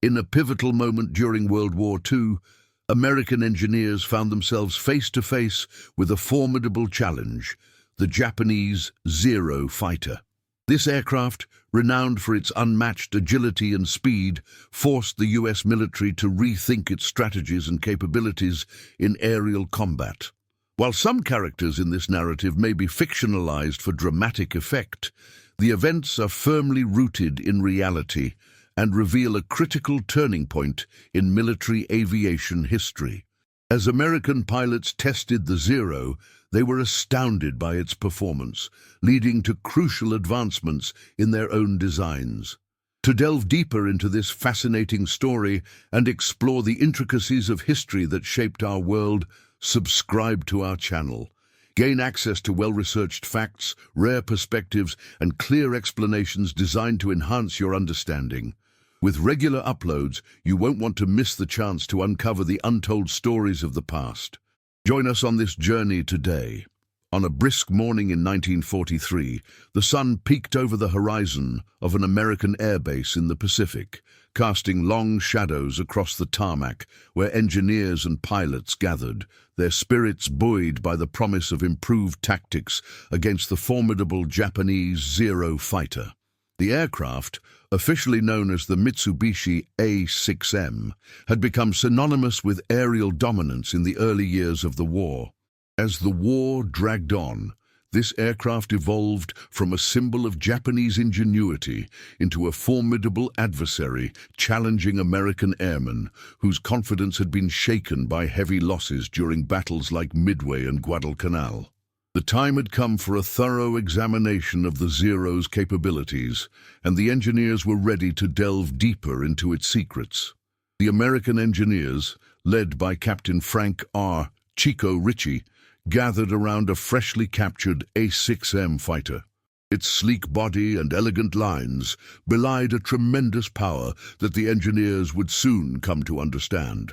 In a pivotal moment during World War II, American engineers found themselves face to face with a formidable challenge, the Japanese Zero fighter. This aircraft, renowned for its unmatched agility and speed, forced the US military to rethink its strategies and capabilities in aerial combat. While some characters in this narrative may be fictionalized for dramatic effect, the events are firmly rooted in reality and reveal a critical turning point in military aviation history. As American pilots tested the Zero, they were astounded by its performance, leading to crucial advancements in their own designs. To delve deeper into this fascinating story and explore the intricacies of history that shaped our world, subscribe to our channel. Gain access to well-researched facts, rare perspectives, and clear explanations designed to enhance your understanding. With regular uploads, you won't want to miss the chance to uncover the untold stories of the past. Join us on this journey today. On a brisk morning in 1943, the sun peeked over the horizon of an American airbase in the Pacific, casting long shadows across the tarmac where engineers and pilots gathered, their spirits buoyed by the promise of improved tactics against the formidable Japanese Zero fighter. The aircraft, officially known as the Mitsubishi A6M, had become synonymous with aerial dominance in the early years of the war. As the war dragged on, this aircraft evolved from a symbol of Japanese ingenuity into a formidable adversary challenging American airmen whose confidence had been shaken by heavy losses during battles like Midway and Guadalcanal. The time had come for a thorough examination of the Zero's capabilities, and the engineers were ready to delve deeper into its secrets. The American engineers, led by Captain Frank R. Chico Ritchie, gathered around a freshly captured A6M fighter. Its sleek body and elegant lines belied a tremendous power that the engineers would soon come to understand.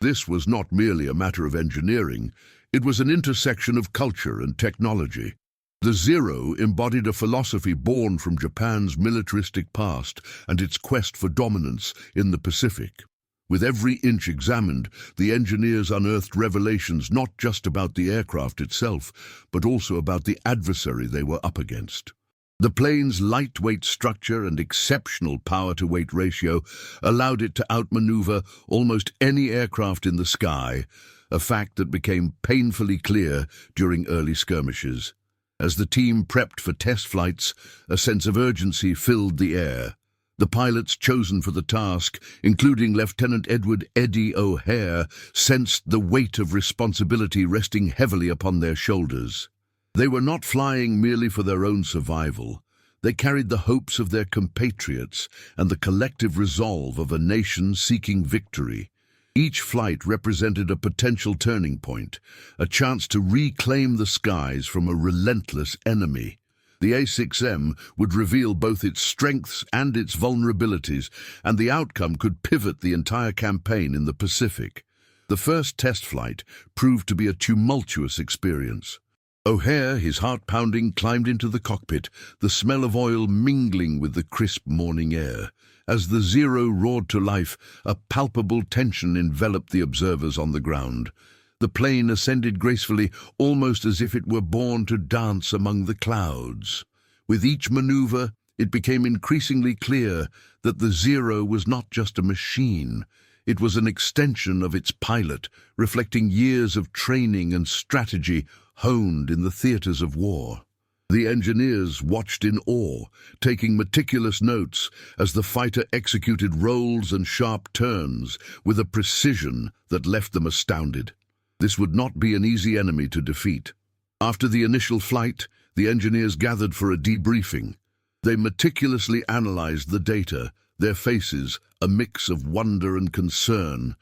This was not merely a matter of engineering, it was an intersection of culture and technology. The Zero embodied a philosophy born from Japan's militaristic past and its quest for dominance in the Pacific. With every inch examined, the engineers unearthed revelations not just about the aircraft itself, but also about the adversary they were up against. The plane's lightweight structure and exceptional power-to-weight ratio allowed it to outmaneuver almost any aircraft in the sky, a fact that became painfully clear during early skirmishes. As the team prepped for test flights, a sense of urgency filled the air. The pilots chosen for the task, including Lieutenant Edward Eddie O'Hare, sensed the weight of responsibility resting heavily upon their shoulders. They were not flying merely for their own survival. They carried the hopes of their compatriots and the collective resolve of a nation seeking victory. Each flight represented a potential turning point, a chance to reclaim the skies from a relentless enemy. The A6M would reveal both its strengths and its vulnerabilities, and the outcome could pivot the entire campaign in the Pacific. The first test flight proved to be a tumultuous experience. O'Hare, his heart pounding, climbed into the cockpit, the smell of oil mingling with the crisp morning air. As the Zero roared to life, a palpable tension enveloped the observers on the ground. The plane ascended gracefully, almost as if it were born to dance among the clouds. With each maneuver, it became increasingly clear that the Zero was not just a machine. It was an extension of its pilot, reflecting years of training and strategy honed in the theaters of war. The engineers watched in awe, taking meticulous notes as the fighter executed rolls and sharp turns with a precision that left them astounded. This would not be an easy enemy to defeat. After the initial flight, the engineers gathered for a debriefing. They meticulously analyzed the data, their faces a mix of wonder and concern.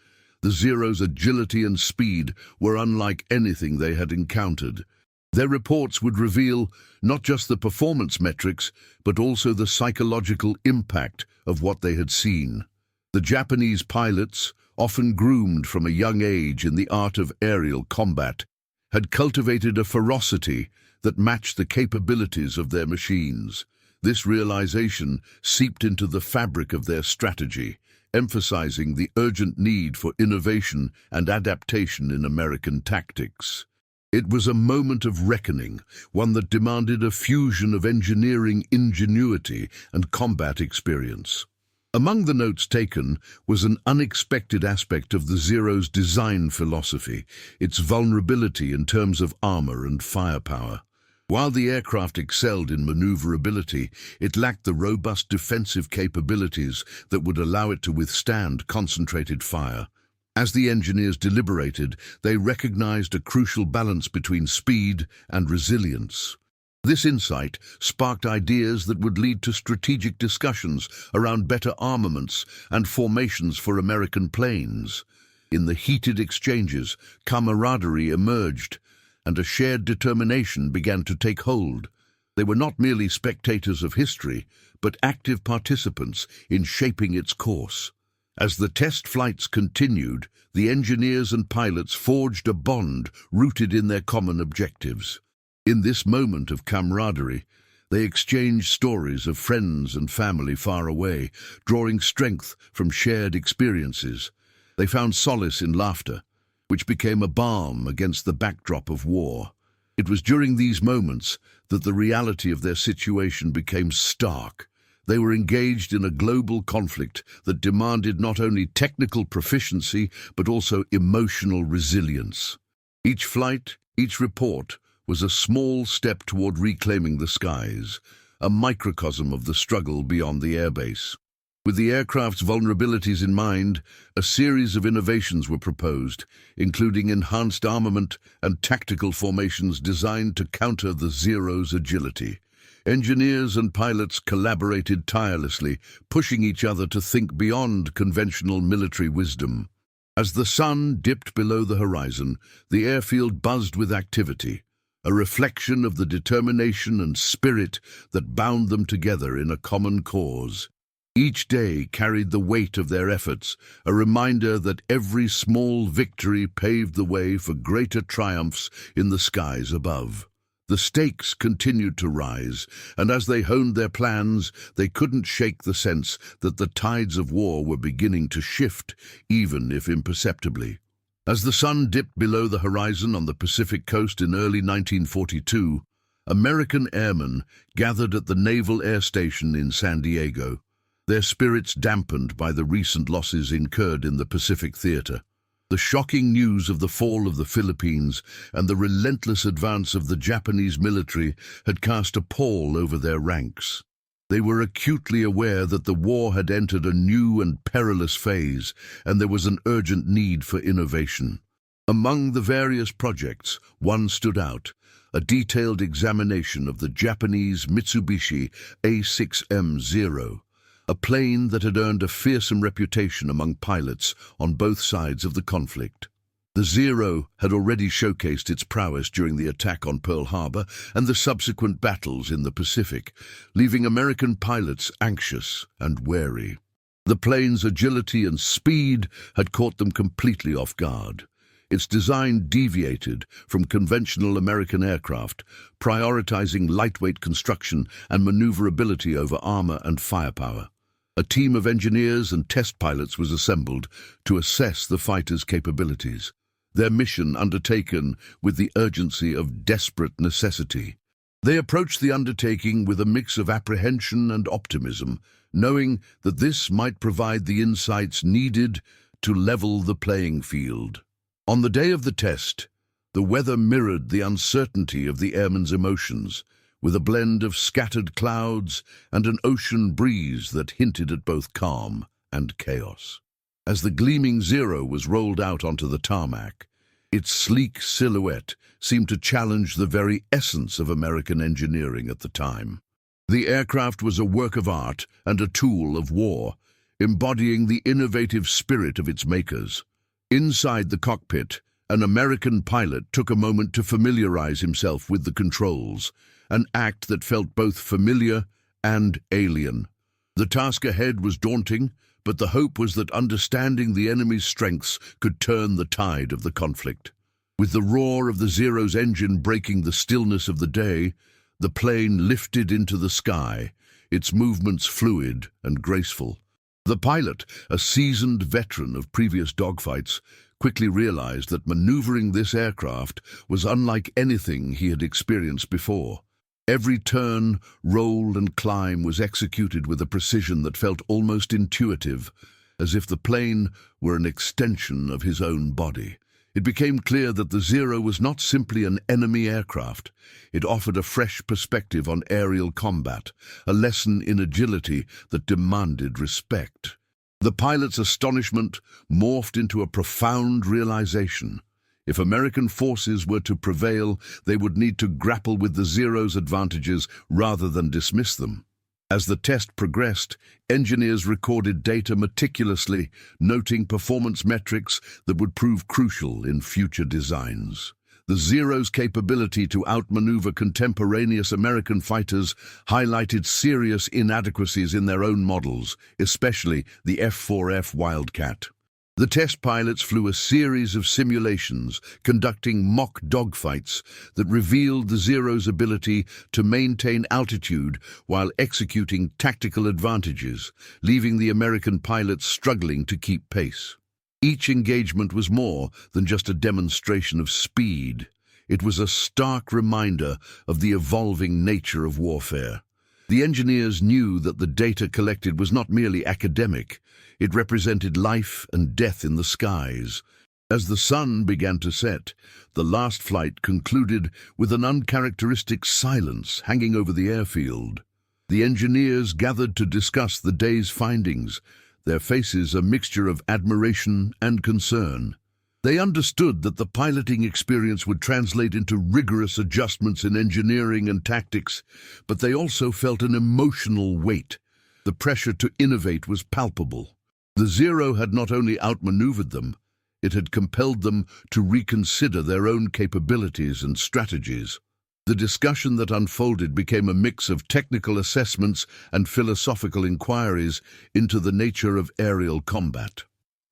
The Zero's agility and speed were unlike anything they had encountered. Their reports would reveal not just the performance metrics, but also the psychological impact of what they had seen. The Japanese pilots, often groomed from a young age in the art of aerial combat, had cultivated a ferocity that matched the capabilities of their machines. This realization seeped into the fabric of their strategy, emphasizing the urgent need for innovation and adaptation in American tactics. It was a moment of reckoning, one that demanded a fusion of engineering ingenuity and combat experience. Among the notes taken was an unexpected aspect of the Zero's design philosophy, its vulnerability in terms of armor and firepower. While the aircraft excelled in maneuverability, it lacked the robust defensive capabilities that would allow it to withstand concentrated fire. As the engineers deliberated, they recognized a crucial balance between speed and resilience. This insight sparked ideas that would lead to strategic discussions around better armaments and formations for American planes. In the heated exchanges, camaraderie emerged, and a shared determination began to take hold. They were not merely spectators of history, but active participants in shaping its course. As the test flights continued, the engineers and pilots forged a bond rooted in their common objectives. In this moment of camaraderie, they exchanged stories of friends and family far away, drawing strength from shared experiences. They found solace in laughter, which became a balm against the backdrop of war. It was during these moments that the reality of their situation became stark. They were engaged in a global conflict that demanded not only technical proficiency, but also emotional resilience. Each flight, each report, was a small step toward reclaiming the skies, a microcosm of the struggle beyond the airbase. With the aircraft's vulnerabilities in mind, a series of innovations were proposed, including enhanced armament and tactical formations designed to counter the Zero's agility. Engineers and pilots collaborated tirelessly, pushing each other to think beyond conventional military wisdom. As the sun dipped below the horizon, the airfield buzzed with activity, a reflection of the determination and spirit that bound them together in a common cause. Each day carried the weight of their efforts, a reminder that every small victory paved the way for greater triumphs in the skies above. The stakes continued to rise, and as they honed their plans, they couldn't shake the sense that the tides of war were beginning to shift, even if imperceptibly. As the sun dipped below the horizon on the Pacific coast in early 1942, American airmen gathered at the Naval Air Station in San Diego, their spirits dampened by the recent losses incurred in the Pacific theater. The shocking news of the fall of the Philippines and the relentless advance of the Japanese military had cast a pall over their ranks. They were acutely aware that the war had entered a new and perilous phase, and there was an urgent need for innovation. Among the various projects, one stood out: a detailed examination of the Japanese Mitsubishi A6M0, a plane that had earned a fearsome reputation among pilots on both sides of the conflict. The Zero had already showcased its prowess during the attack on Pearl Harbor and the subsequent battles in the Pacific, leaving American pilots anxious and wary. The plane's agility and speed had caught them completely off guard. Its design deviated from conventional American aircraft, prioritizing lightweight construction and maneuverability over armor and firepower. A team of engineers and test pilots was assembled to assess the fighter's capabilities, their mission undertaken with the urgency of desperate necessity. They approached the undertaking with a mix of apprehension and optimism, knowing that this might provide the insights needed to level the playing field. On the day of the test, the weather mirrored the uncertainty of the airmen's emotions, with a blend of scattered clouds and an ocean breeze that hinted at both calm and chaos. As the gleaming Zero was rolled out onto the tarmac, its sleek silhouette seemed to challenge the very essence of American engineering at the time. The aircraft was a work of art and a tool of war, embodying the innovative spirit of its makers. Inside the cockpit, an American pilot took a moment to familiarize himself with the controls, an act that felt both familiar and alien. The task ahead was daunting, but the hope was that understanding the enemy's strengths could turn the tide of the conflict. With the roar of the Zero's engine breaking the stillness of the day, the plane lifted into the sky, its movements fluid and graceful. The pilot, a seasoned veteran of previous dogfights, quickly realized that maneuvering this aircraft was unlike anything he had experienced before. Every turn, roll, and climb was executed with a precision that felt almost intuitive, as if the plane were an extension of his own body. It became clear that the Zero was not simply an enemy aircraft. It offered a fresh perspective on aerial combat, a lesson in agility that demanded respect. The pilot's astonishment morphed into a profound realization. If American forces were to prevail, they would need to grapple with the Zero's advantages rather than dismiss them. As the test progressed, engineers recorded data meticulously, noting performance metrics that would prove crucial in future designs. The Zero's capability to outmaneuver contemporaneous American fighters highlighted serious inadequacies in their own models, especially the F-4F Wildcat. The test pilots flew a series of simulations, conducting mock dogfights that revealed the Zero's ability to maintain altitude while executing tactical advantages, leaving the American pilots struggling to keep pace. Each engagement was more than just a demonstration of speed. It was a stark reminder of the evolving nature of warfare. The engineers knew that the data collected was not merely academic. It represented life and death in the skies. As the sun began to set, the last flight concluded with an uncharacteristic silence hanging over the airfield. The engineers gathered to discuss the day's findings, their faces a mixture of admiration and concern. They understood that the piloting experience would translate into rigorous adjustments in engineering and tactics, but they also felt an emotional weight. The pressure to innovate was palpable. The Zero had not only outmaneuvered them, it had compelled them to reconsider their own capabilities and strategies. The discussion that unfolded became a mix of technical assessments and philosophical inquiries into the nature of aerial combat.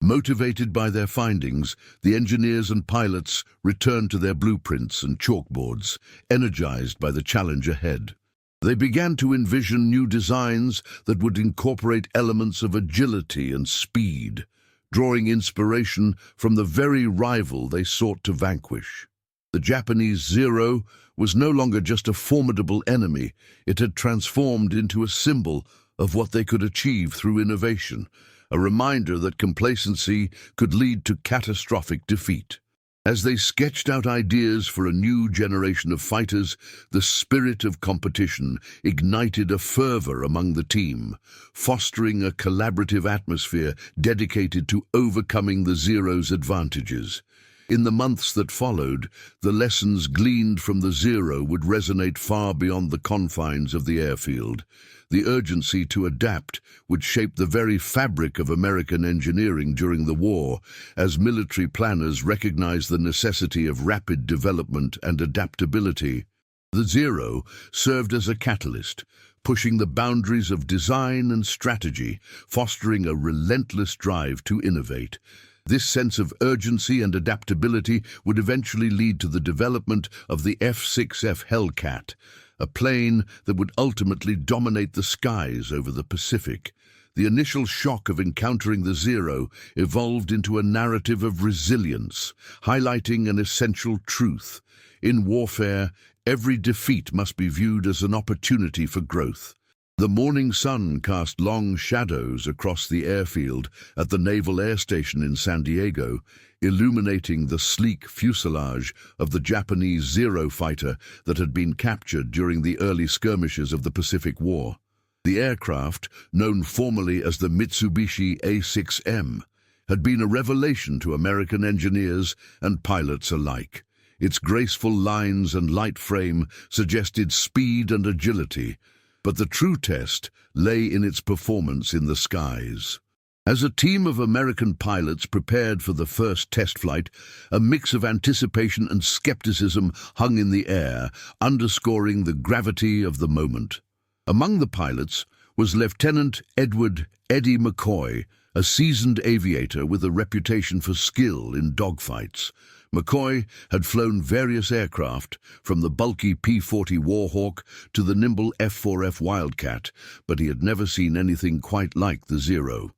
Motivated by their findings, the engineers and pilots returned to their blueprints and chalkboards, energized by the challenge ahead. They began to envision new designs that would incorporate elements of agility and speed, drawing inspiration from the very rival they sought to vanquish. The Japanese Zero was no longer just a formidable enemy. It had transformed into a symbol of what they could achieve through innovation, a reminder that complacency could lead to catastrophic defeat. As they sketched out ideas for a new generation of fighters, the spirit of competition ignited a fervor among the team, fostering a collaborative atmosphere dedicated to overcoming the Zero's advantages. In the months that followed, the lessons gleaned from the Zero would resonate far beyond the confines of the airfield. The urgency to adapt would shape the very fabric of American engineering during the war, as military planners recognized the necessity of rapid development and adaptability. The Zero served as a catalyst, pushing the boundaries of design and strategy, fostering a relentless drive to innovate. This sense of urgency and adaptability would eventually lead to the development of the F-6F Hellcat, a plane that would ultimately dominate the skies over the Pacific. The initial shock of encountering the Zero evolved into a narrative of resilience, highlighting an essential truth. In warfare, every defeat must be viewed as an opportunity for growth. The morning sun cast long shadows across the airfield at the Naval Air Station in San Diego, illuminating the sleek fuselage of the Japanese Zero fighter that had been captured during the early skirmishes of the Pacific War. The aircraft, known formally as the Mitsubishi A6M, had been a revelation to American engineers and pilots alike. Its graceful lines and light frame suggested speed and agility, but the true test lay in its performance in the skies. As a team of American pilots prepared for the first test flight, a mix of anticipation and skepticism hung in the air, underscoring the gravity of the moment. Among the pilots was Lieutenant Edward "Eddie" McCoy, a seasoned aviator with a reputation for skill in dogfights. McCoy had flown various aircraft, from the bulky P-40 Warhawk to the nimble F-4F Wildcat, but he had never seen anything quite like the Zero.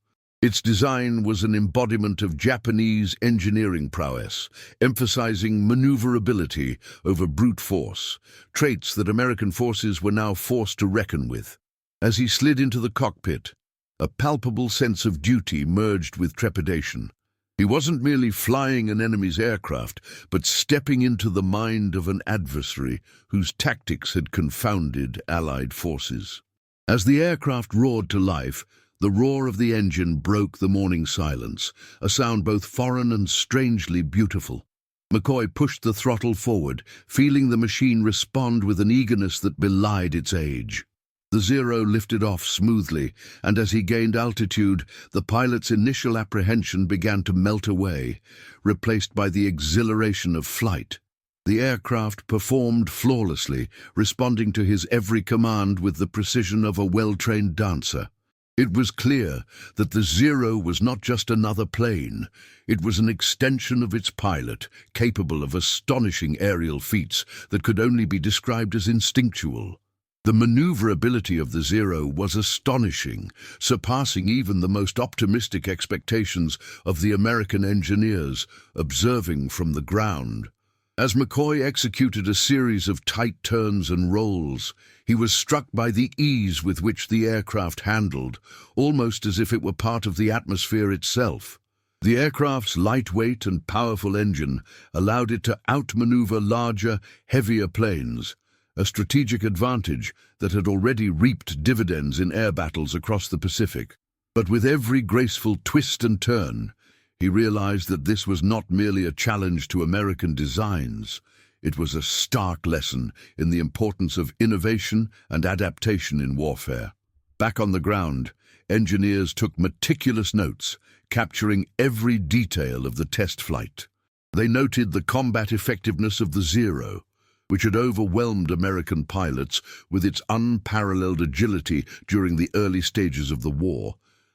Its design was an embodiment of Japanese engineering prowess, emphasizing maneuverability over brute force, traits that American forces were now forced to reckon with. As he slid into the cockpit, a palpable sense of duty merged with trepidation. He wasn't merely flying an enemy's aircraft, but stepping into the mind of an adversary whose tactics had confounded Allied forces. As the aircraft roared to life, the roar of the engine broke the morning silence, a sound both foreign and strangely beautiful. McCoy pushed the throttle forward, feeling the machine respond with an eagerness that belied its age. The Zero lifted off smoothly, and as he gained altitude, the pilot's initial apprehension began to melt away, replaced by the exhilaration of flight. The aircraft performed flawlessly, responding to his every command with the precision of a well-trained dancer. It was clear that the Zero was not just another plane. It was an extension of its pilot, capable of astonishing aerial feats that could only be described as instinctual. The maneuverability of the Zero was astonishing, surpassing even the most optimistic expectations of the American engineers observing from the ground. As McCoy executed a series of tight turns and rolls, he was struck by the ease with which the aircraft handled, almost as if it were part of the atmosphere itself. The aircraft's lightweight and powerful engine allowed it to outmaneuver larger, heavier planes, a strategic advantage that had already reaped dividends in air battles across the Pacific. But with every graceful twist and turn, he realized that this was not merely a challenge to American designs. It was a stark lesson in the importance of innovation and adaptation in warfare. Back on the ground, engineers took meticulous notes, capturing every detail of the test flight. They noted the combat effectiveness of the Zero, which had overwhelmed American pilots with its unparalleled agility during the early stages of the war,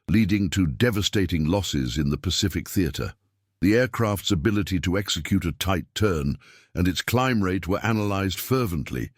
leading to devastating losses in the Pacific theater. The aircraft's ability to execute a tight turn and its climb rate were analyzed fervently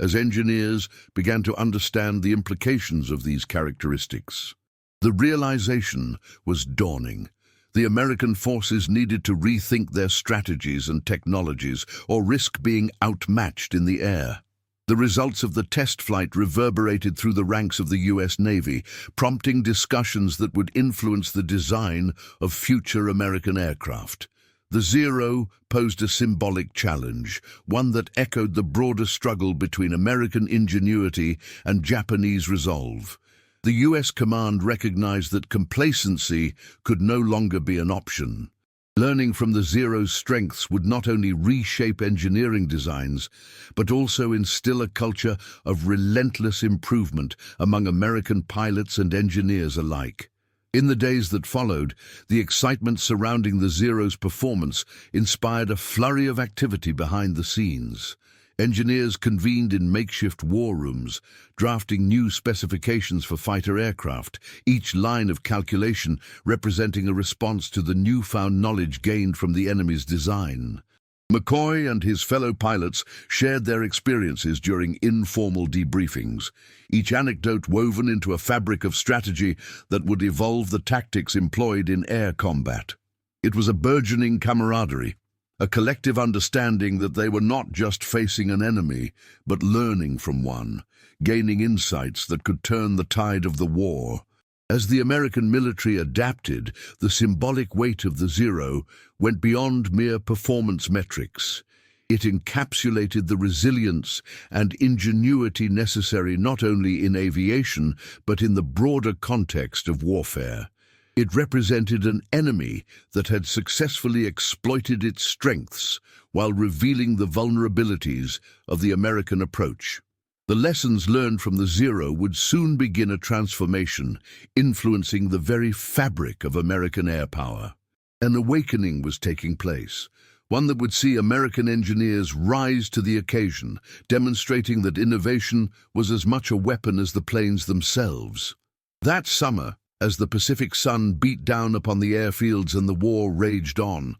as engineers began to understand the implications of these characteristics. The realization was dawning. The American forces needed to rethink their strategies and technologies or risk being outmatched in the air. The results of the test flight reverberated through the ranks of the U.S. Navy, prompting discussions that would influence the design of future American aircraft. The Zero posed a symbolic challenge, one that echoed the broader struggle between American ingenuity and Japanese resolve. The U.S. command recognized that complacency could no longer be an option. Learning from the Zero's strengths would not only reshape engineering designs, but also instill a culture of relentless improvement among American pilots and engineers alike. In the days that followed, the excitement surrounding the Zero's performance inspired a flurry of activity behind the scenes. Engineers convened in makeshift war rooms, drafting new specifications for fighter aircraft, each line of calculation representing a response to the newfound knowledge gained from the enemy's design. McCoy and his fellow pilots shared their experiences during informal debriefings, each anecdote woven into a fabric of strategy that would evolve the tactics employed in air combat. It was a burgeoning camaraderie, a collective understanding that they were not just facing an enemy, but learning from one, gaining insights that could turn the tide of the war. As the American military adapted, the symbolic weight of the Zero went beyond mere performance metrics. It encapsulated the resilience and ingenuity necessary not only in aviation, but in the broader context of warfare. It represented an enemy that had successfully exploited its strengths while revealing the vulnerabilities of the American approach. The lessons learned from the Zero would soon begin a transformation, influencing the very fabric of American air power. An awakening was taking place, one that would see American engineers rise to the occasion, demonstrating that innovation was as much a weapon as the planes themselves. That summer, as the Pacific sun beat down upon the airfields and the war raged on,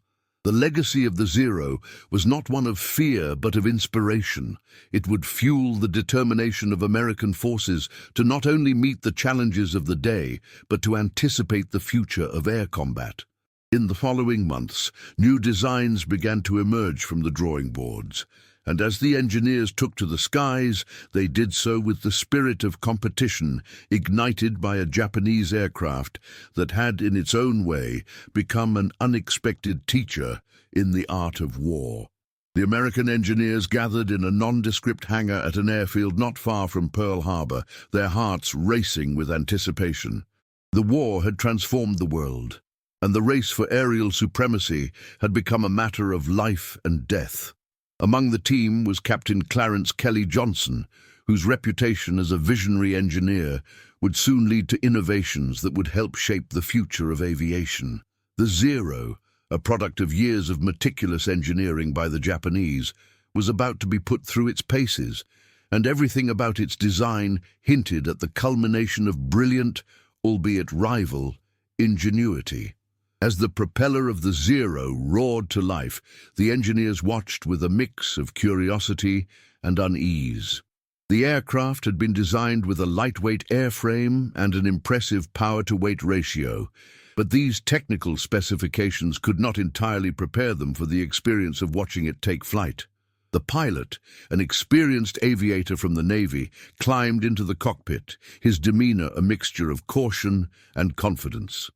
The legacy of the Zero was not one of fear but of inspiration. It would fuel the determination of American forces to not only meet the challenges of the day, but to anticipate the future of air combat. In the following months, new designs began to emerge from the drawing boards, and as the engineers took to the skies, they did so with the spirit of competition ignited by a Japanese aircraft that had, in its own way, become an unexpected teacher in the art of war. The American engineers gathered in a nondescript hangar at an airfield not far from Pearl Harbor, their hearts racing with anticipation. The war had transformed the world, and the race for aerial supremacy had become a matter of life and death. Among the team was Captain Clarence Kelly Johnson, whose reputation as a visionary engineer would soon lead to innovations that would help shape the future of aviation. The Zero, a product of years of meticulous engineering by the Japanese, was about to be put through its paces, and everything about its design hinted at the culmination of brilliant, albeit rival, ingenuity. As the propeller of the Zero roared to life, the engineers watched with a mix of curiosity and unease. The aircraft had been designed with a lightweight airframe and an impressive power-to-weight ratio, but these technical specifications could not entirely prepare them for the experience of watching it take flight. The pilot, an experienced aviator from the Navy, climbed into the cockpit, his demeanor a mixture of caution and confidence.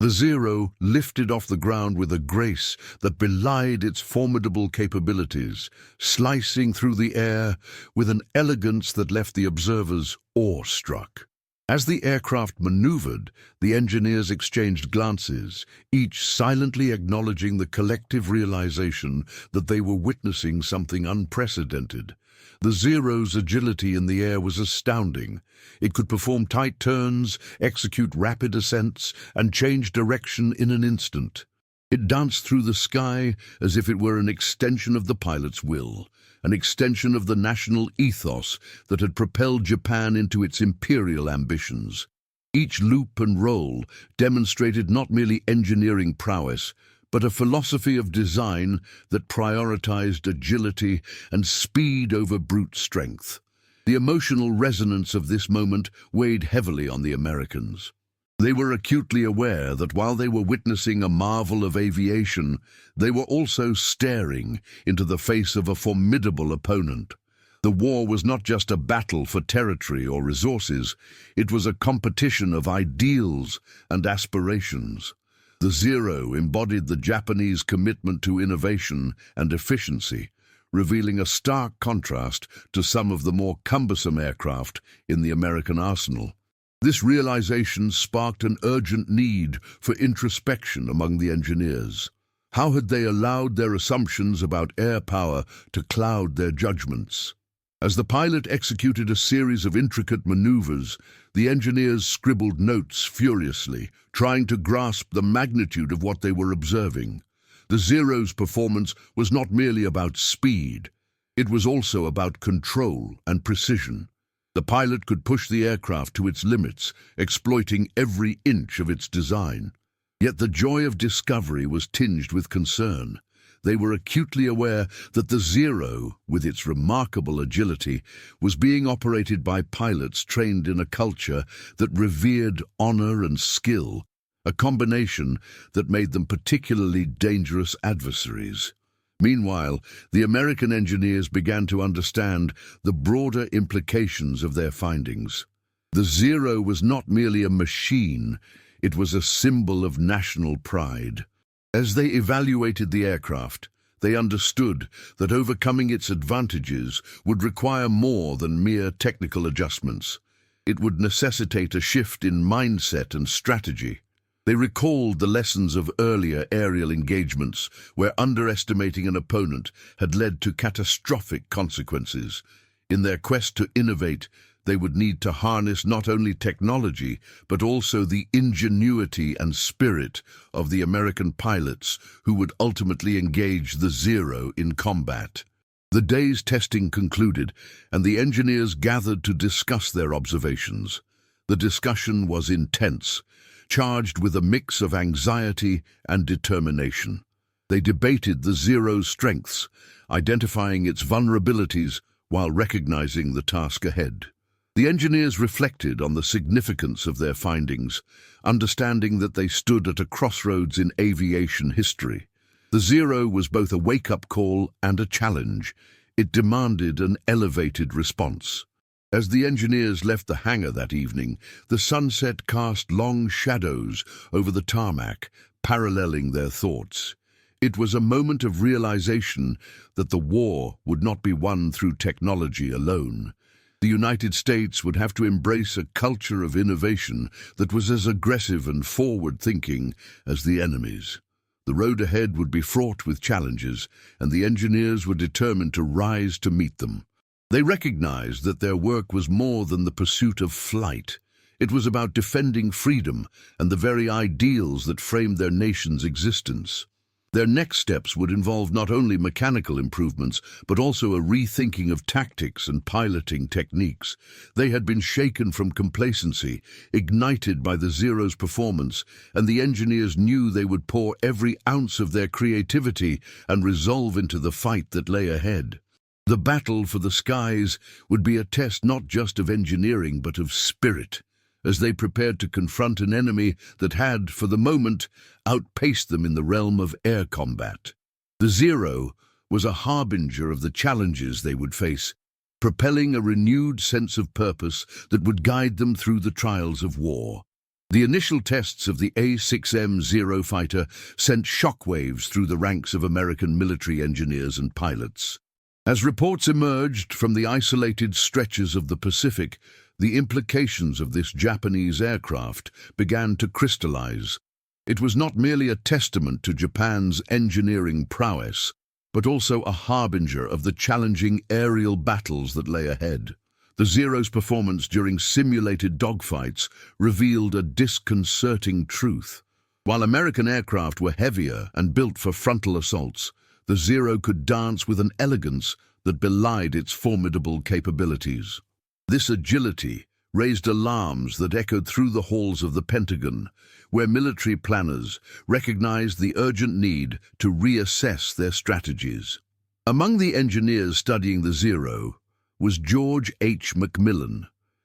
The Zero lifted off the ground with a grace that belied its formidable capabilities, slicing through the air with an elegance that left the observers awestruck. As the aircraft maneuvered, the engineers exchanged glances, each silently acknowledging the collective realization that they were witnessing something unprecedented. The Zero's agility in the air was astounding. It could perform tight turns, execute rapid ascents, and change direction in an instant. It danced through the sky as if it were an extension of the pilot's will, an extension of the national ethos that had propelled Japan into its imperial ambitions. Each loop and roll demonstrated not merely engineering prowess, but a philosophy of design that prioritized agility and speed over brute strength. The emotional resonance of this moment weighed heavily on the Americans. They were acutely aware that while they were witnessing a marvel of aviation, they were also staring into the face of a formidable opponent. The war was not just a battle for territory or resources, it was a competition of ideals and aspirations. The Zero embodied the Japanese commitment to innovation and efficiency, revealing a stark contrast to some of the more cumbersome aircraft in the American arsenal. This realization sparked an urgent need for introspection among the engineers. How had they allowed their assumptions about air power to cloud their judgments? As the pilot executed a series of intricate maneuvers, the engineers scribbled notes furiously, trying to grasp the magnitude of what they were observing. The Zero's performance was not merely about speed, it was also about control and precision. The pilot could push the aircraft to its limits, exploiting every inch of its design. Yet the joy of discovery was tinged with concern. They were acutely aware that the Zero, with its remarkable agility, was being operated by pilots trained in a culture that revered honor and skill, a combination that made them particularly dangerous adversaries. Meanwhile, the American engineers began to understand the broader implications of their findings. The Zero was not merely a machine, it was a symbol of national pride. As they evaluated the aircraft, they understood that overcoming its advantages would require more than mere technical adjustments. It would necessitate a shift in mindset and strategy. They recalled the lessons of earlier aerial engagements where underestimating an opponent had led to catastrophic consequences. In their quest to innovate, they would need to harness not only technology, but also the ingenuity and spirit of the American pilots who would ultimately engage the Zero in combat. The day's testing concluded, and the engineers gathered to discuss their observations. The discussion was intense, charged with a mix of anxiety and determination. They debated the Zero's strengths, identifying its vulnerabilities while recognizing the task ahead. The engineers reflected on the significance of their findings, understanding that they stood at a crossroads in aviation history. The Zero was both a wake-up call and a challenge. It demanded an elevated response. As the engineers left the hangar that evening, the sunset cast long shadows over the tarmac, paralleling their thoughts. It was a moment of realization that the war would not be won through technology alone. The United States would have to embrace a culture of innovation that was as aggressive and forward-thinking as the enemy's. The road ahead would be fraught with challenges, and the engineers were determined to rise to meet them. They recognized that their work was more than the pursuit of flight. It was about defending freedom and the very ideals that framed their nation's existence. Their next steps would involve not only mechanical improvements, but also a rethinking of tactics and piloting techniques. They had been shaken from complacency, ignited by the Zero's performance, and the engineers knew they would pour every ounce of their creativity and resolve into the fight that lay ahead. The battle for the skies would be a test not just of engineering, but of spirit, as they prepared to confront an enemy that had, for the moment, outpaced them in the realm of air combat. The Zero was a harbinger of the challenges they would face, propelling a renewed sense of purpose that would guide them through the trials of war. The initial tests of the A-6M Zero fighter sent shockwaves through the ranks of American military engineers and pilots. As reports emerged from the isolated stretches of the Pacific, the implications of this Japanese aircraft began to crystallize. It was not merely a testament to Japan's engineering prowess, but also a harbinger of the challenging aerial battles that lay ahead. The Zero's performance during simulated dogfights revealed a disconcerting truth. While American aircraft were heavier and built for frontal assaults, the Zero could dance with an elegance that belied its formidable capabilities. This agility raised alarms that echoed through the halls of the Pentagon, where military planners recognized the urgent need to reassess their strategies. Among the engineers studying the Zero was George H. McMillan,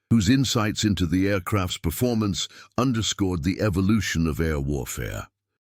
whose insights into the aircraft's performance underscored the evolution of air warfare.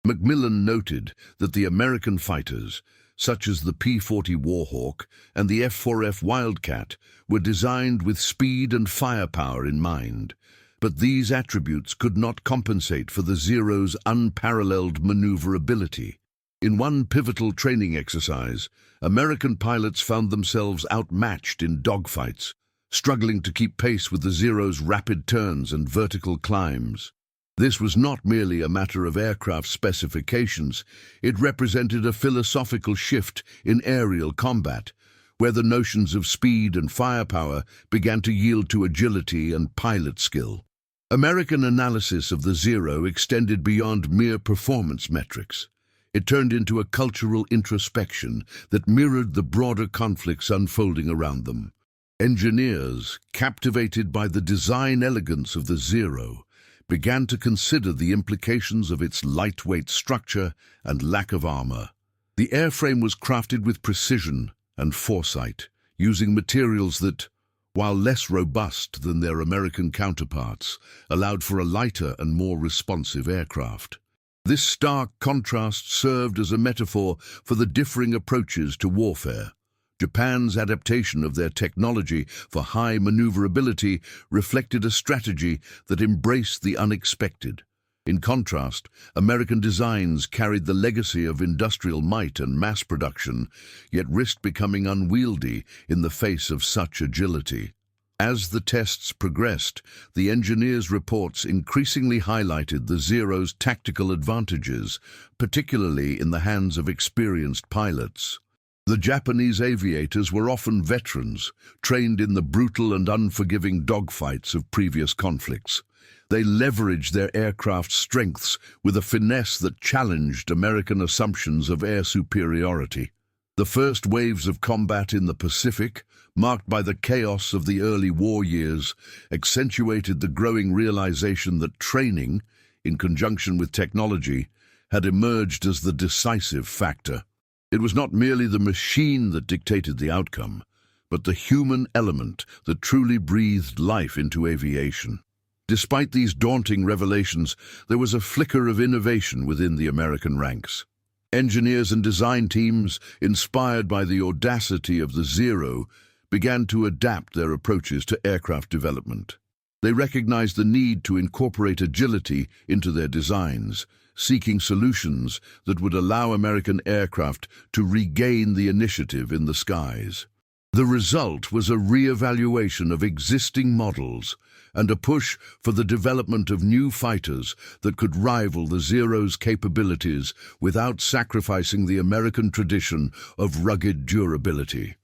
McMillan noted that the American fighters, such as the P-40 Warhawk and the F-4F Wildcat, were designed with speed and firepower in mind. But these attributes could not compensate for the Zero's unparalleled maneuverability. In one pivotal training exercise, American pilots found themselves outmatched in dogfights, struggling to keep pace with the Zero's rapid turns and vertical climbs. This was not merely a matter of aircraft specifications, it represented a philosophical shift in aerial combat, where the notions of speed and firepower began to yield to agility and pilot skill. American analysis of the Zero extended beyond mere performance metrics. It turned into a cultural introspection that mirrored the broader conflicts unfolding around them. Engineers, captivated by the design elegance of the Zero, began to consider the implications of its lightweight structure and lack of armor. The airframe was crafted with precision and foresight, using materials that, while less robust than their American counterparts, allowed for a lighter and more responsive aircraft. This stark contrast served as a metaphor for the differing approaches to warfare. Japan's adaptation of their technology for high maneuverability reflected a strategy that embraced the unexpected. In contrast, American designs carried the legacy of industrial might and mass production, yet risked becoming unwieldy in the face of such agility. As the tests progressed, the engineers' reports increasingly highlighted the Zero's tactical advantages, particularly in the hands of experienced pilots. The Japanese aviators were often veterans, trained in the brutal and unforgiving dogfights of previous conflicts. They leveraged their aircraft's strengths with a finesse that challenged American assumptions of air superiority. The first waves of combat in the Pacific, marked by the chaos of the early war years, accentuated the growing realization that training, in conjunction with technology, had emerged as the decisive factor. It was not merely the machine that dictated the outcome, but the human element that truly breathed life into aviation. Despite these daunting revelations, there was a flicker of innovation within the American ranks. Engineers and design teams, inspired by the audacity of the Zero, began to adapt their approaches to aircraft development. They recognized the need to incorporate agility into their designs, seeking solutions that would allow American aircraft to regain the initiative in the skies. The result was a re-evaluation of existing models and a push for the development of new fighters that could rival the Zero's capabilities without sacrificing the American tradition of rugged durability.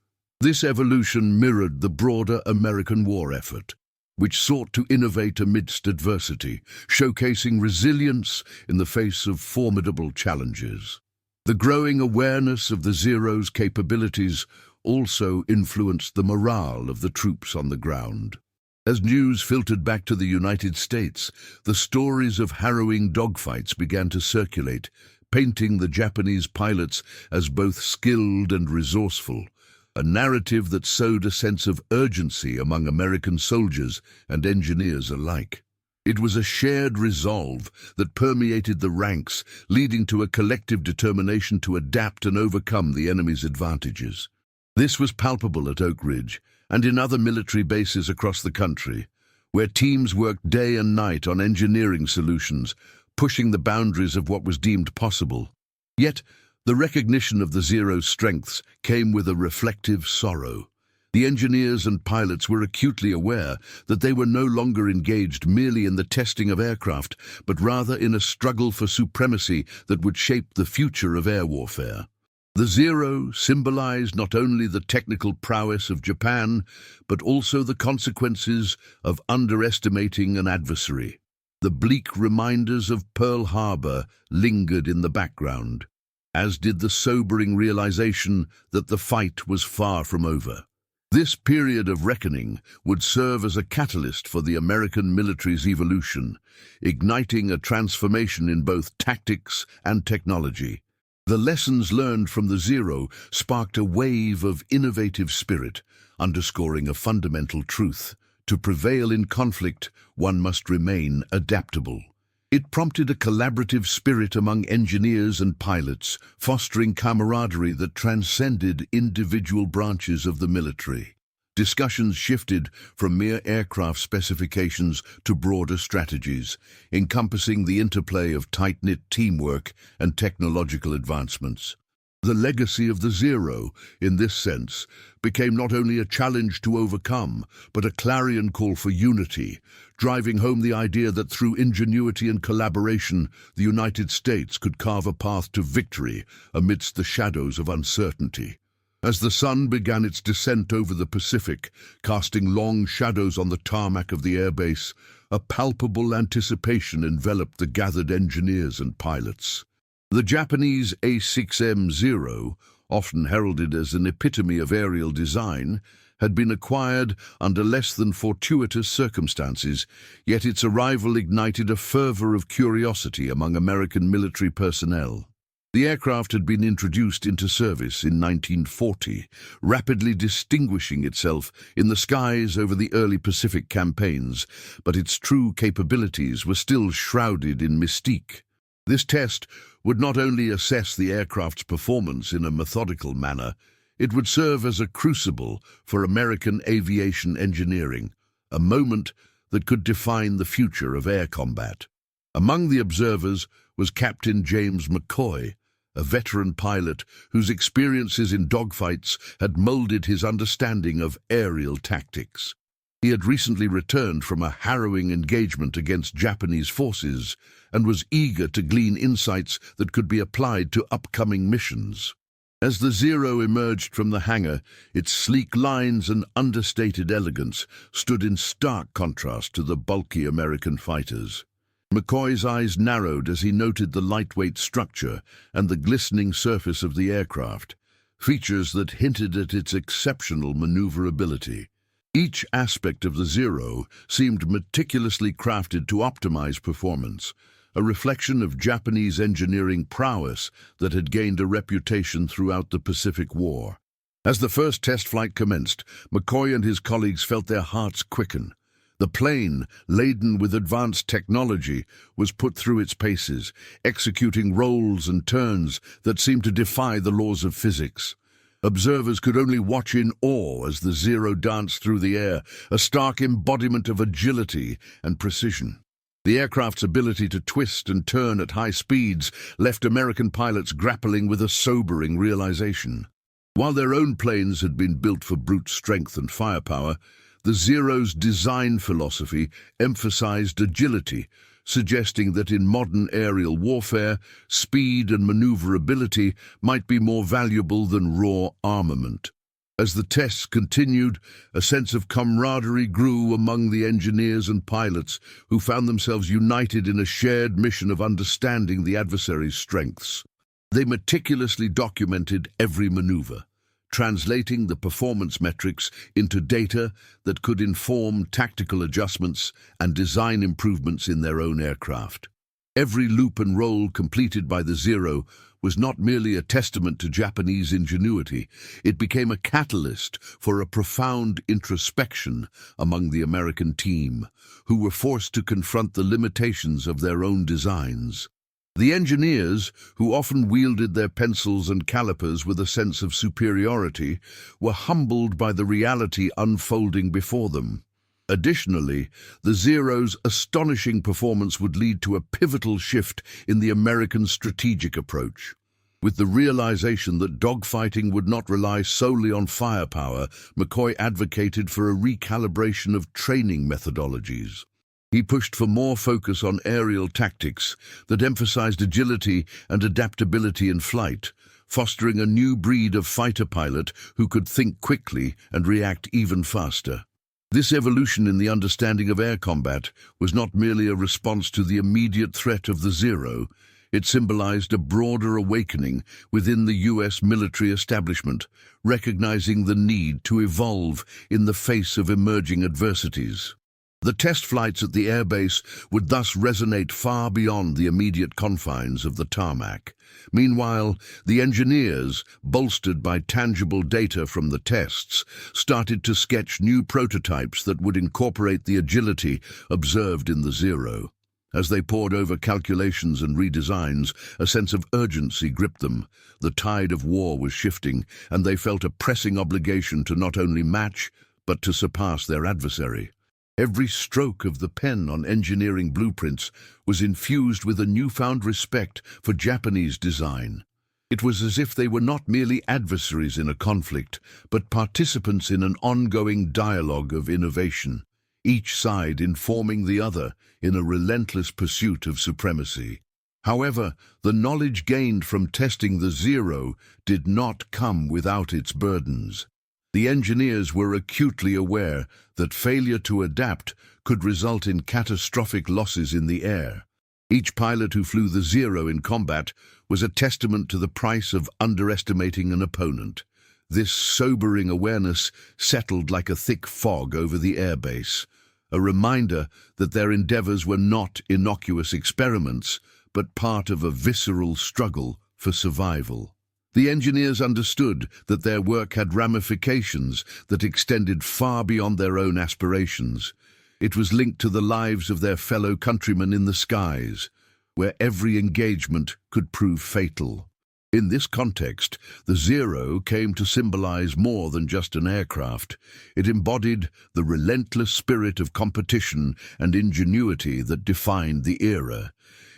This evolution mirrored the broader American war effort, which sought to innovate amidst adversity, showcasing resilience in the face of formidable challenges. The growing awareness of the Zero's capabilities also influenced the morale of the troops on the ground. As news filtered back to the United States, the stories of harrowing dogfights began to circulate, painting the Japanese pilots as both skilled and resourceful, a narrative that sowed a sense of urgency among American soldiers and engineers alike. It was a shared resolve that permeated the ranks, leading to a collective determination to adapt and overcome the enemy's advantages. This was palpable at Oak Ridge and in other military bases across the country, where teams worked day and night on engineering solutions, pushing the boundaries of what was deemed possible. Yet, the recognition of the Zero's strengths came with a reflective sorrow. The engineers and pilots were acutely aware that they were no longer engaged merely in the testing of aircraft, but rather in a struggle for supremacy that would shape the future of air warfare. The Zero symbolized not only the technical prowess of Japan, but also the consequences of underestimating an adversary. The bleak reminders of Pearl Harbor lingered in the background, as did the sobering realization that the fight was far from over. This period of reckoning would serve as a catalyst for the American military's evolution, igniting a transformation in both tactics and technology. The lessons learned from the Zero sparked a wave of innovative spirit, underscoring a fundamental truth: to prevail in conflict, one must remain adaptable. It prompted a collaborative spirit among engineers and pilots, fostering camaraderie that transcended individual branches of the military. Discussions shifted from mere aircraft specifications to broader strategies, encompassing the interplay of tight-knit teamwork and technological advancements. The legacy of the Zero, in this sense, became not only a challenge to overcome, but a clarion call for unity, driving home the idea that through ingenuity and collaboration, the United States could carve a path to victory amidst the shadows of uncertainty. As the sun began its descent over the Pacific, casting long shadows on the tarmac of the airbase, a palpable anticipation enveloped the gathered engineers and pilots. The Japanese A6M-0, often heralded as an epitome of aerial design, had been acquired under less than fortuitous circumstances, yet its arrival ignited a fervor of curiosity among American military personnel. The aircraft had been introduced into service in 1940, rapidly distinguishing itself in the skies over the early Pacific campaigns, but its true capabilities were still shrouded in mystique. This test would not only assess the aircraft's performance in a methodical manner, it would serve as a crucible for American aviation engineering, a moment that could define the future of air combat. Among the observers was Captain James McCoy, a veteran pilot whose experiences in dogfights had molded his understanding of aerial tactics. He had recently returned from a harrowing engagement against Japanese forces and was eager to glean insights that could be applied to upcoming missions. As the Zero emerged from the hangar, its sleek lines and understated elegance stood in stark contrast to the bulky American fighters. McCoy's eyes narrowed as he noted the lightweight structure and the glistening surface of the aircraft, features that hinted at its exceptional maneuverability. Each aspect of the Zero seemed meticulously crafted to optimize performance, a reflection of Japanese engineering prowess that had gained a reputation throughout the Pacific War. As the first test flight commenced, McCoy and his colleagues felt their hearts quicken. The plane, laden with advanced technology, was put through its paces, executing rolls and turns that seemed to defy the laws of physics. Observers could only watch in awe as the Zero danced through the air, a stark embodiment of agility and precision. The aircraft's ability to twist and turn at high speeds left American pilots grappling with a sobering realization. While their own planes had been built for brute strength and firepower, the Zero's design philosophy emphasized agility, suggesting that in modern aerial warfare, speed and maneuverability might be more valuable than raw armament. As the tests continued, a sense of camaraderie grew among the engineers and pilots who found themselves united in a shared mission of understanding the adversary's strengths. They meticulously documented every maneuver, translating the performance metrics into data that could inform tactical adjustments and design improvements in their own aircraft. Every loop and roll completed by the Zero was not merely a testament to Japanese ingenuity, it became a catalyst for a profound introspection among the American team, who were forced to confront the limitations of their own designs. The engineers, who often wielded their pencils and calipers with a sense of superiority, were humbled by the reality unfolding before them. Additionally, the Zero's astonishing performance would lead to a pivotal shift in the American strategic approach. With the realization that dogfighting would not rely solely on firepower, McCoy advocated for a recalibration of training methodologies. He pushed for more focus on aerial tactics that emphasized agility and adaptability in flight, fostering a new breed of fighter pilot who could think quickly and react even faster. This evolution in the understanding of air combat was not merely a response to the immediate threat of the Zero, it symbolized a broader awakening within the U.S. military establishment, recognizing the need to evolve in the face of emerging adversities. The test flights at the airbase would thus resonate far beyond the immediate confines of the tarmac. Meanwhile, the engineers, bolstered by tangible data from the tests, started to sketch new prototypes that would incorporate the agility observed in the Zero. As they pored over calculations and redesigns, a sense of urgency gripped them. The tide of war was shifting, and they felt a pressing obligation to not only match, but to surpass their adversary. Every stroke of the pen on engineering blueprints was infused with a newfound respect for Japanese design. It was as if they were not merely adversaries in a conflict, but participants in an ongoing dialogue of innovation, each side informing the other in a relentless pursuit of supremacy. However, the knowledge gained from testing the Zero did not come without its burdens. The engineers were acutely aware that failure to adapt could result in catastrophic losses in the air. Each pilot who flew the Zero in combat was a testament to the price of underestimating an opponent. This sobering awareness settled like a thick fog over the airbase, a reminder that their endeavors were not innocuous experiments, but part of a visceral struggle for survival. The engineers understood that their work had ramifications that extended far beyond their own aspirations. It was linked to the lives of their fellow countrymen in the skies, where every engagement could prove fatal. In this context, the Zero came to symbolize more than just an aircraft. It embodied the relentless spirit of competition and ingenuity that defined the era.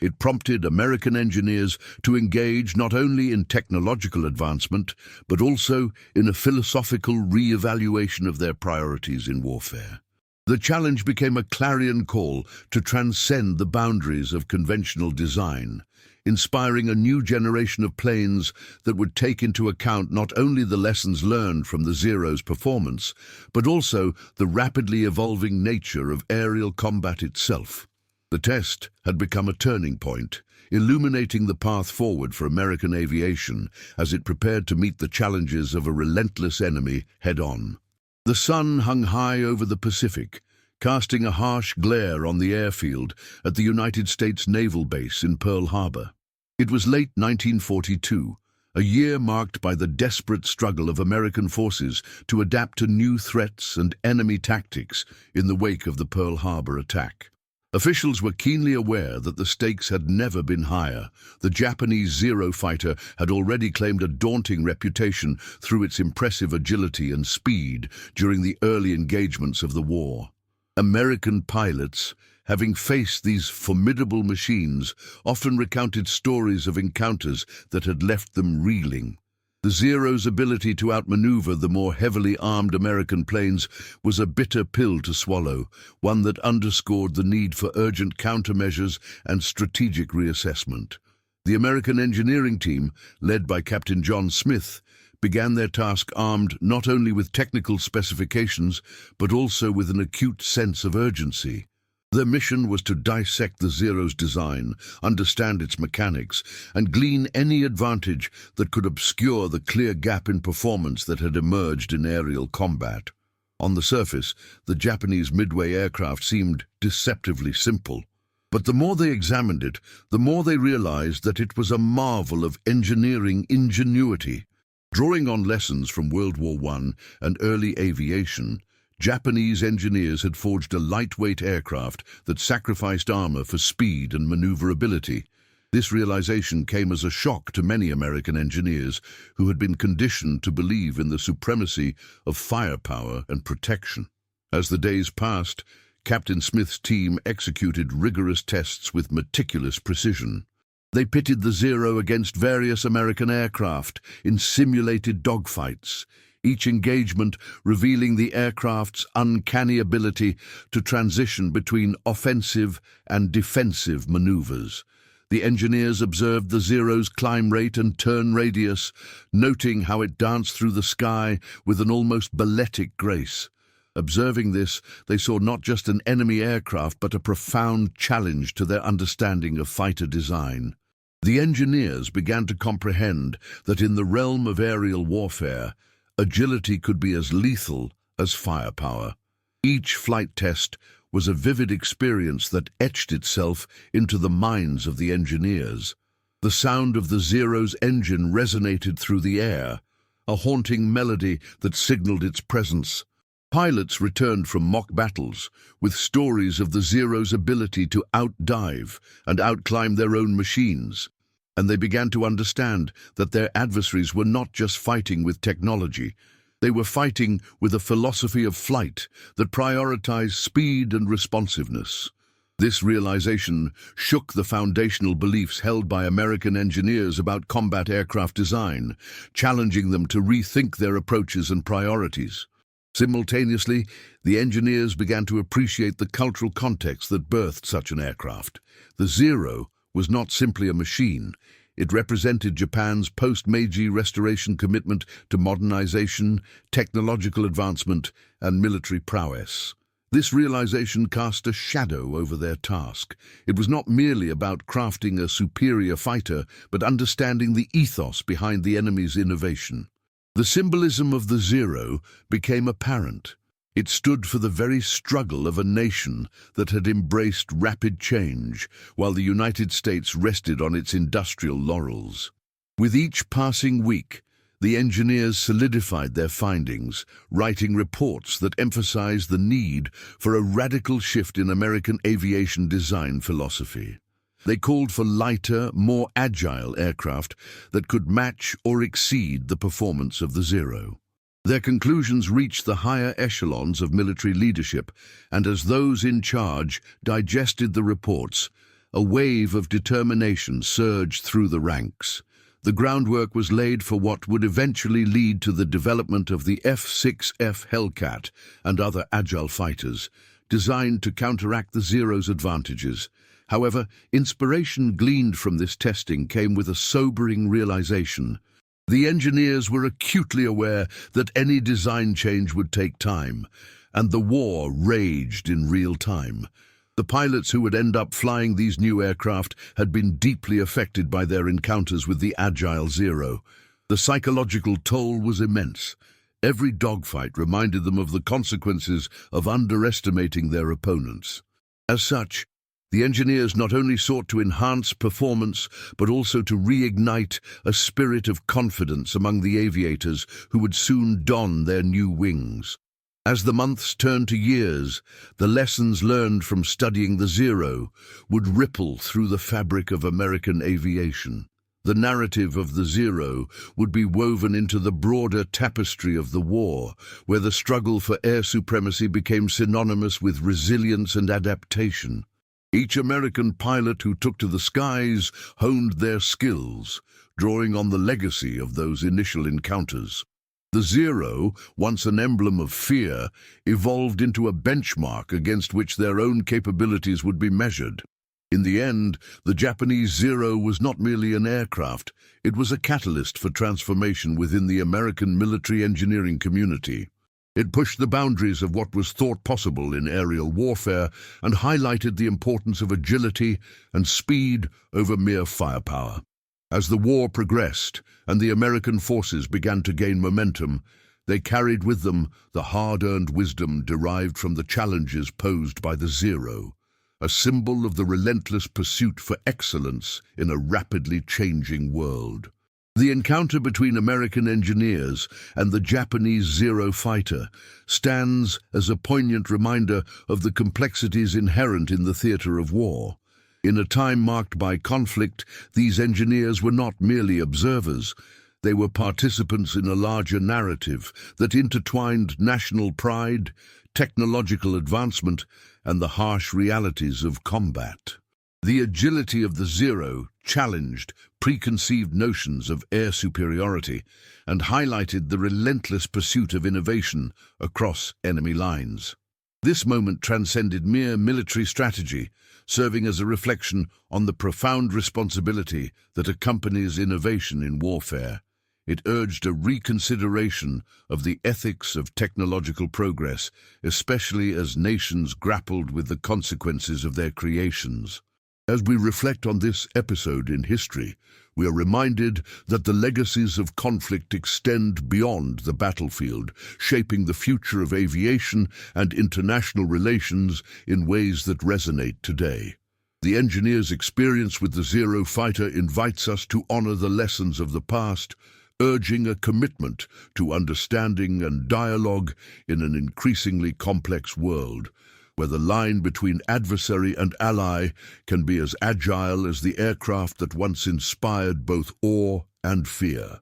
It prompted American engineers to engage not only in technological advancement, but also in a philosophical re-evaluation of their priorities in warfare. The challenge became a clarion call to transcend the boundaries of conventional design, inspiring a new generation of planes that would take into account not only the lessons learned from the Zero's performance, but also the rapidly evolving nature of aerial combat itself. The test had become a turning point, illuminating the path forward for American aviation as it prepared to meet the challenges of a relentless enemy head-on. The sun hung high over the Pacific, casting a harsh glare on the airfield at the United States Naval Base in Pearl Harbor. It was late 1942, a year marked by the desperate struggle of American forces to adapt to new threats and enemy tactics in the wake of the Pearl Harbor attack. Officials were keenly aware that the stakes had never been higher. The Japanese Zero fighter had already claimed a daunting reputation through its impressive agility and speed during the early engagements of the war. American pilots, having faced these formidable machines, often recounted stories of encounters that had left them reeling. The Zero's ability to outmaneuver the more heavily armed American planes was a bitter pill to swallow, one that underscored the need for urgent countermeasures and strategic reassessment. The American engineering team, led by Captain John Smith, began their task armed not only with technical specifications, but also with an acute sense of urgency. Their mission was to dissect the Zero's design, understand its mechanics, and glean any advantage that could obscure the clear gap in performance that had emerged in aerial combat. On the surface, the Japanese Midway aircraft seemed deceptively simple. But the more they examined it, the more they realized that it was a marvel of engineering ingenuity. Drawing on lessons from World War I and early aviation, Japanese engineers had forged a lightweight aircraft that sacrificed armor for speed and maneuverability. This realization came as a shock to many American engineers who had been conditioned to believe in the supremacy of firepower and protection. As the days passed, Captain Smith's team executed rigorous tests with meticulous precision. They pitted the Zero against various American aircraft in simulated dogfights, each engagement revealing the aircraft's uncanny ability to transition between offensive and defensive maneuvers. The engineers observed the Zero's climb rate and turn radius, noting how it danced through the sky with an almost balletic grace. Observing this, they saw not just an enemy aircraft but a profound challenge to their understanding of fighter design. The engineers began to comprehend that in the realm of aerial warfare, agility could be as lethal as firepower. Each flight test was a vivid experience that etched itself into the minds of the engineers. The sound of the Zero's engine resonated through the air, a haunting melody that signaled its presence. Pilots returned from mock battles with stories of the Zero's ability to outdive and outclimb their own machines, and they began to understand that their adversaries were not just fighting with technology. They were fighting with a philosophy of flight that prioritized speed and responsiveness. This realization shook the foundational beliefs held by American engineers about combat aircraft design, challenging them to rethink their approaches and priorities. Simultaneously, the engineers began to appreciate the cultural context that birthed such an aircraft. The Zero was not simply a machine. It represented Japan's post-Meiji Restoration commitment to modernization, technological advancement, and military prowess. This realization cast a shadow over their task. It was not merely about crafting a superior fighter, but understanding the ethos behind the enemy's innovation. The symbolism of the Zero became apparent. It stood for the very struggle of a nation that had embraced rapid change, while the United States rested on its industrial laurels. With each passing week, the engineers solidified their findings, writing reports that emphasized the need for a radical shift in American aviation design philosophy. They called for lighter, more agile aircraft that could match or exceed the performance of the Zero. Their conclusions reached the higher echelons of military leadership, and as those in charge digested the reports, a wave of determination surged through the ranks. The groundwork was laid for what would eventually lead to the development of the F-6F Hellcat and other agile fighters, designed to counteract the Zero's advantages. However, inspiration gleaned from this testing came with a sobering realization. The engineers were acutely aware that any design change would take time, and the war raged in real time. The pilots who would end up flying these new aircraft had been deeply affected by their encounters with the agile Zero. The psychological toll was immense. Every dogfight reminded them of the consequences of underestimating their opponents. As such, the engineers not only sought to enhance performance, but also to reignite a spirit of confidence among the aviators who would soon don their new wings. As the months turned to years, the lessons learned from studying the Zero would ripple through the fabric of American aviation. The narrative of the Zero would be woven into the broader tapestry of the war, where the struggle for air supremacy became synonymous with resilience and adaptation. Each American pilot who took to the skies honed their skills, drawing on the legacy of those initial encounters. The Zero, once an emblem of fear, evolved into a benchmark against which their own capabilities would be measured. In the end, the Japanese Zero was not merely an aircraft, it was a catalyst for transformation within the American military engineering community. It pushed the boundaries of what was thought possible in aerial warfare and highlighted the importance of agility and speed over mere firepower. As the war progressed and the American forces began to gain momentum, they carried with them the hard-earned wisdom derived from the challenges posed by the Zero, a symbol of the relentless pursuit for excellence in a rapidly changing world. The encounter between American engineers and the Japanese Zero fighter stands as a poignant reminder of the complexities inherent in the theater of war. In a time marked by conflict, these engineers were not merely observers. They were participants in a larger narrative that intertwined national pride, technological advancement, and the harsh realities of combat. The agility of the Zero challenged preconceived notions of air superiority and highlighted the relentless pursuit of innovation across enemy lines. This moment transcended mere military strategy, serving as a reflection on the profound responsibility that accompanies innovation in warfare. It urged a reconsideration of the ethics of technological progress, especially as nations grappled with the consequences of their creations. As we reflect on this episode in history, we are reminded that the legacies of conflict extend beyond the battlefield, shaping the future of aviation and international relations in ways that resonate today. The engineer's experience with the Zero fighter invites us to honor the lessons of the past, urging a commitment to understanding and dialogue in an increasingly complex world, where the line between adversary and ally can be as agile as the aircraft that once inspired both awe and fear.